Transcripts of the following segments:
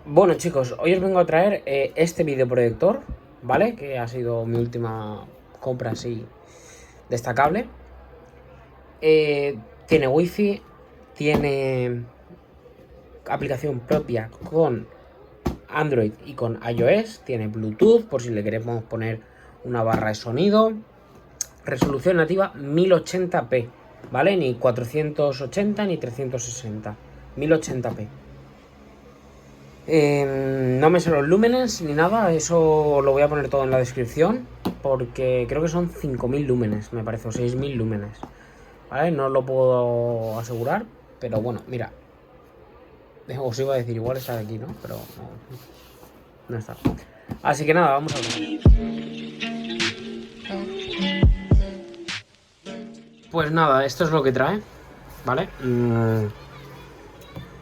Bueno chicos, hoy os vengo a traer este videoproyector, ¿vale? Que ha sido mi última compra así destacable. Tiene wifi, tiene aplicación propia con Android y con iOS, tiene Bluetooth por si le queremos poner una barra de sonido. Resolución nativa 1080p, ¿vale? Ni 480 ni 360, 1080p. No me sé los lúmenes ni nada, eso lo voy a poner todo en la descripción, porque creo que son 5000 lúmenes, me parece, o 6000 lúmenes, ¿vale? No lo puedo asegurar, pero bueno, mira, os iba a decir, igual está de aquí, ¿no? Pero no está. Así que nada, vamos a ver. Pues nada, esto es lo que trae, ¿vale?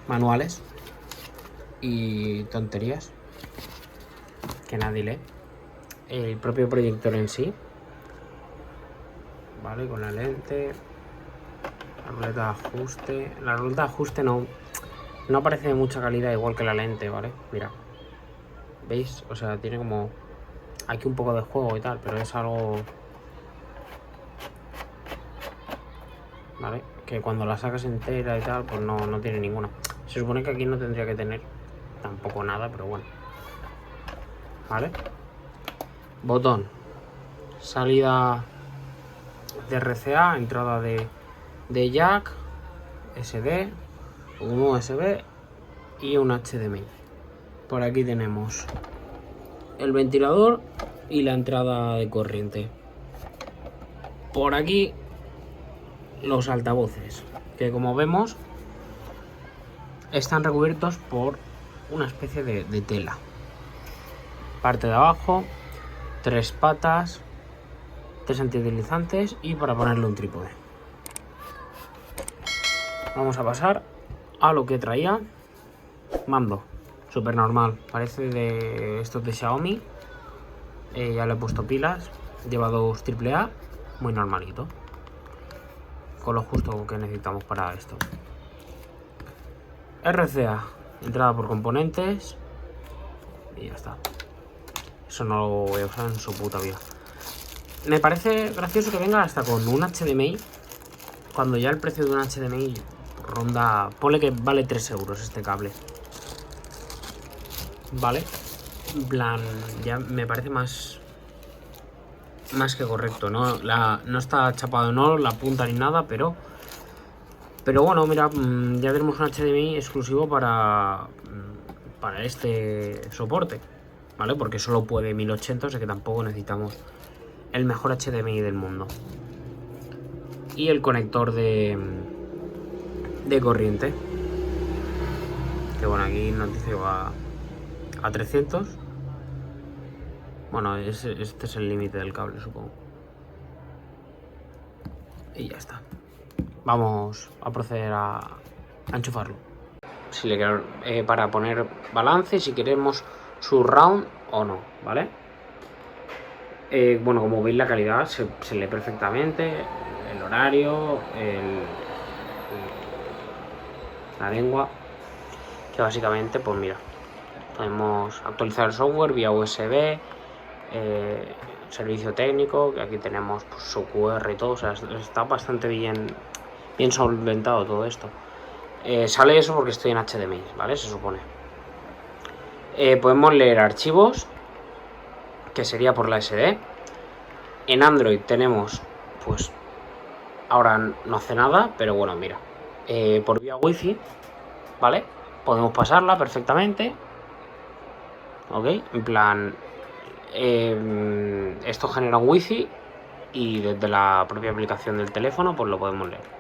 Manuales y tonterías que nadie lee. El propio proyector en sí, ¿vale? Con la lente, la ruleta de ajuste. La ruleta de ajuste no aparece de mucha calidad, igual que la lente, ¿vale? Mira, ¿veis? O sea, tiene como aquí un poco de juego y tal, pero es algo, ¿vale? Que cuando la sacas entera y tal, pues no tiene ninguna. Se supone que aquí no tendría que tener tampoco nada, pero bueno, ¿vale? Botón, salida de RCA, entrada de jack, SD, un USB y un HDMI. Por aquí tenemos el ventilador y la entrada de corriente. Por aquí los altavoces, que como vemos están recubiertos por una especie de tela. Parte de abajo, 3 patas, 3 antideslizantes y para ponerle un trípode. Vamos a pasar a lo que traía. Mando, súper normal, parece de estos de Xiaomi. Ya le he puesto pilas, lleva 2 AAA, muy normalito, con lo justo que necesitamos para esto. RCA, entrada por componentes y ya está. Eso no lo voy a usar en su puta vida. Me parece gracioso que venga hasta con un HDMI, cuando ya el precio de un HDMI ronda, ponle que vale 3 euros este cable, ¿vale? En plan, ya me parece más que correcto, ¿no? No está chapado en oro, la punta ni nada, pero bueno, mira, ya tenemos un HDMI exclusivo para este soporte, ¿vale? Porque solo puede 1080, o sea que tampoco necesitamos el mejor HDMI del mundo. Y el conector de corriente, que bueno, aquí nos dice que va a 300. Bueno, este es el límite del cable, supongo. Y ya está. Vamos a proceder a enchufarlo. Si le quiero, para poner balance, si queremos surround o no, ¿vale? Bueno, como veis la calidad se lee perfectamente, el horario, la lengua, que básicamente, pues mira, podemos actualizar el software vía USB, servicio técnico, que aquí tenemos pues, su QR y todo, o sea, está bastante bien solventado todo esto. Sale eso porque estoy en HDMI, ¿vale? Se supone. Podemos leer archivos, que sería por la SD. En Android tenemos, pues, ahora no hace nada, pero bueno, mira, por vía wifi, ¿vale? Podemos pasarla perfectamente, ¿ok? En plan, esto genera un wifi y desde la propia aplicación del teléfono, pues lo podemos leer.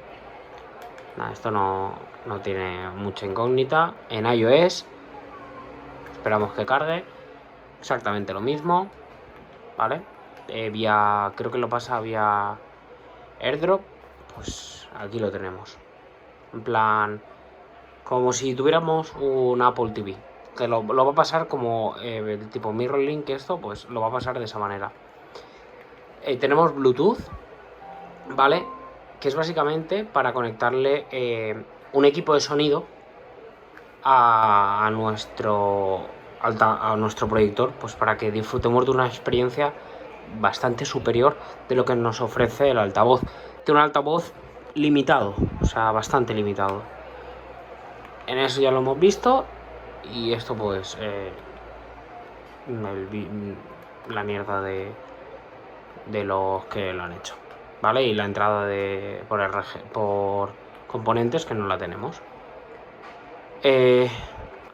Nada, esto no tiene mucha incógnita. En iOS, esperamos que cargue, exactamente lo mismo, ¿vale? Creo que lo pasa vía AirDrop, pues aquí lo tenemos. En plan, como si tuviéramos un Apple TV, que lo va a pasar como el tipo MirrorLink, esto, pues lo va a pasar de esa manera. Tenemos Bluetooth, ¿vale? Que es básicamente para conectarle un equipo de sonido a nuestro proyector, pues para que disfrutemos de una experiencia bastante superior de lo que nos ofrece el altavoz. Tiene un altavoz limitado, o sea, bastante limitado. En eso ya lo hemos visto. Y esto pues la mierda de los que lo han hecho, ¿vale? Y la entrada por componentes que no la tenemos.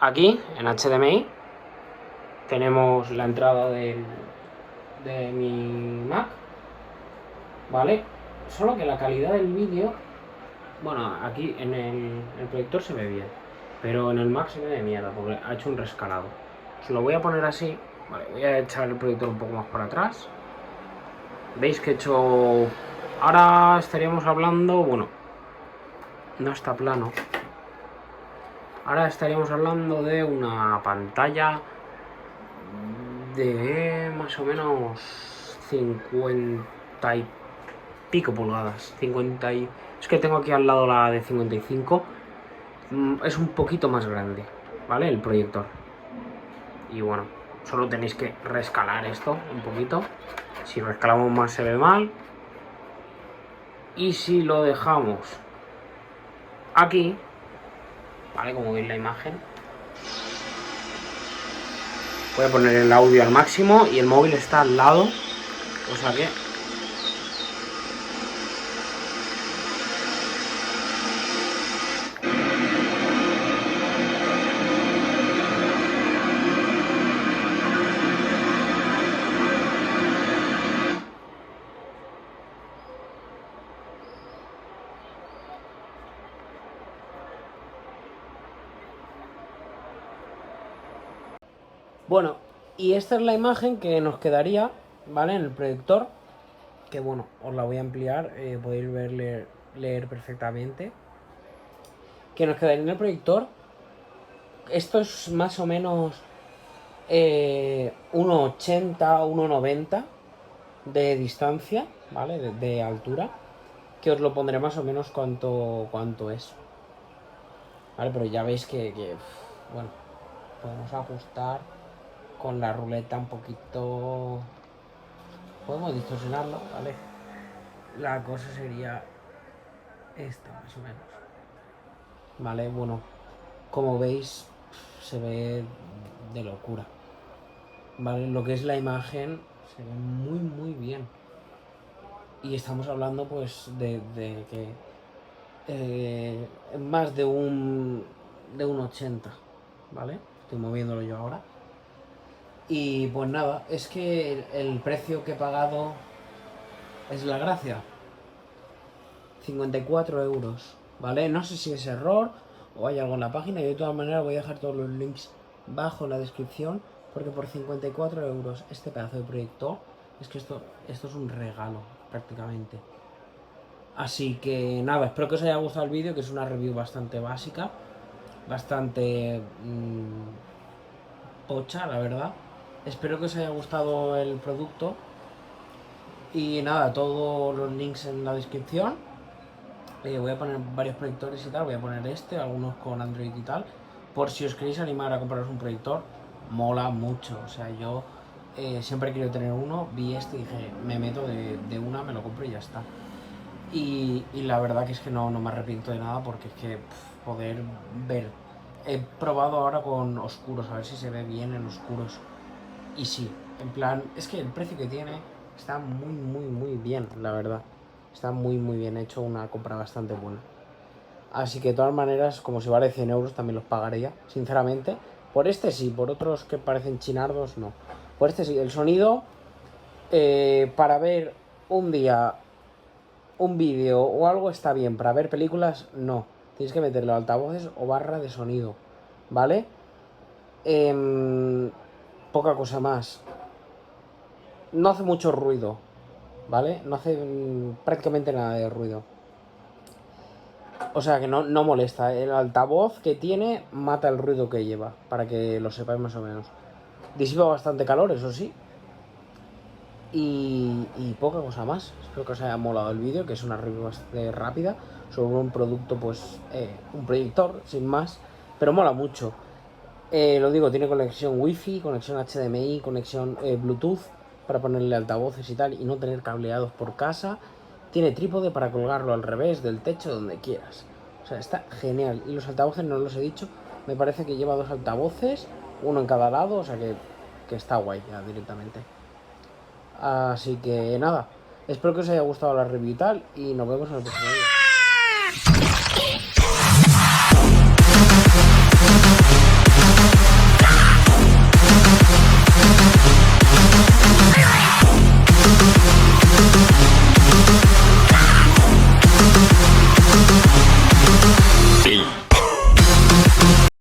Aquí en HDMI tenemos la entrada de mi Mac, ¿vale? Solo que la calidad del vídeo, bueno, aquí en el proyector se ve bien, pero en el Mac se ve de mierda porque ha hecho un rescalado. Os lo voy a poner así, vale, voy a echar el proyector un poco más para atrás. Veis que he hecho... Ahora estaríamos hablando, bueno, no está plano. Ahora estaríamos hablando de una pantalla de más o menos 50 y pico pulgadas. 50 y... Es que tengo aquí al lado la de 55. Es un poquito más grande, ¿vale? El proyector. Y bueno, solo tenéis que rescalar esto un poquito. Si rescalamos más se ve mal. Y si lo dejamos aquí, ¿vale? Como veis la imagen, voy a poner el audio al máximo y el móvil está al lado, o sea que bueno, y esta es la imagen que nos quedaría, ¿vale? En el proyector, que bueno, os la voy a ampliar, podéis leer perfectamente. Que nos quedaría en el proyector. Esto es más o menos 1,80, 1,90 de distancia, ¿vale? De altura. Que os lo pondré más o menos cuánto es. Vale, pero ya veis que bueno, podemos ajustar con la ruleta un poquito. Podemos distorsionarlo, ¿vale? La cosa sería esta, más o menos. Vale, bueno, como veis, se ve de locura. Vale, lo que es la imagen se ve muy bien. Y estamos hablando pues de que más de un 80, ¿vale? Estoy moviéndolo yo ahora. Y pues nada, es que el precio que he pagado es la gracia. 54 euros, ¿vale? No sé si es error o hay algo en la página. Y de todas maneras voy a dejar todos los links bajo en la descripción. Porque por 54 euros este pedazo de proyector, es que esto es un regalo prácticamente. Así que nada, espero que os haya gustado el vídeo, que es una review bastante básica. Bastante pocha, la verdad. Espero que os haya gustado el producto. Y nada, todos los links en la descripción. Voy a poner varios proyectores y tal. Voy a poner algunos con Android y tal. Por si os queréis animar a compraros un proyector, mola mucho. O sea, yo siempre he querido tener uno. Vi y dije, me meto de una, me lo compro y ya está. Y la verdad que es que no me arrepiento de nada porque es que poder ver. He probado ahora con oscuros, a ver si se ve bien en oscuros. Y sí, en plan, es que el precio que tiene está muy bien, la verdad. Está muy bien, he hecho una compra bastante buena. Así que de todas maneras, como si vale 100 euros, también los pagaría, sinceramente. Por este sí, por otros que parecen chinardos, no. Por este sí, el sonido, para ver un día un vídeo o algo está bien, para ver películas, no. Tienes que meterle altavoces o barra de sonido, ¿vale? Poca cosa más. No hace mucho ruido, ¿vale? No hace prácticamente nada de ruido. O sea que no molesta. El altavoz que tiene mata el ruido que lleva, para que lo sepáis más o menos. Disipa bastante calor, eso sí. Y poca cosa más. Espero que os haya molado el vídeo, que es una review bastante rápida sobre un producto, pues un proyector, sin más. Pero mola mucho. Lo digo, tiene conexión wifi, conexión HDMI, conexión Bluetooth para ponerle altavoces y tal y no tener cableados por casa. Tiene trípode para colgarlo al revés del techo donde quieras. O sea, está genial. Y los altavoces no los he dicho. Me parece que lleva 2 altavoces, uno en cada lado, o sea que está guay ya directamente. Así que nada, espero que os haya gustado la review y tal y nos vemos en el próximo vídeo.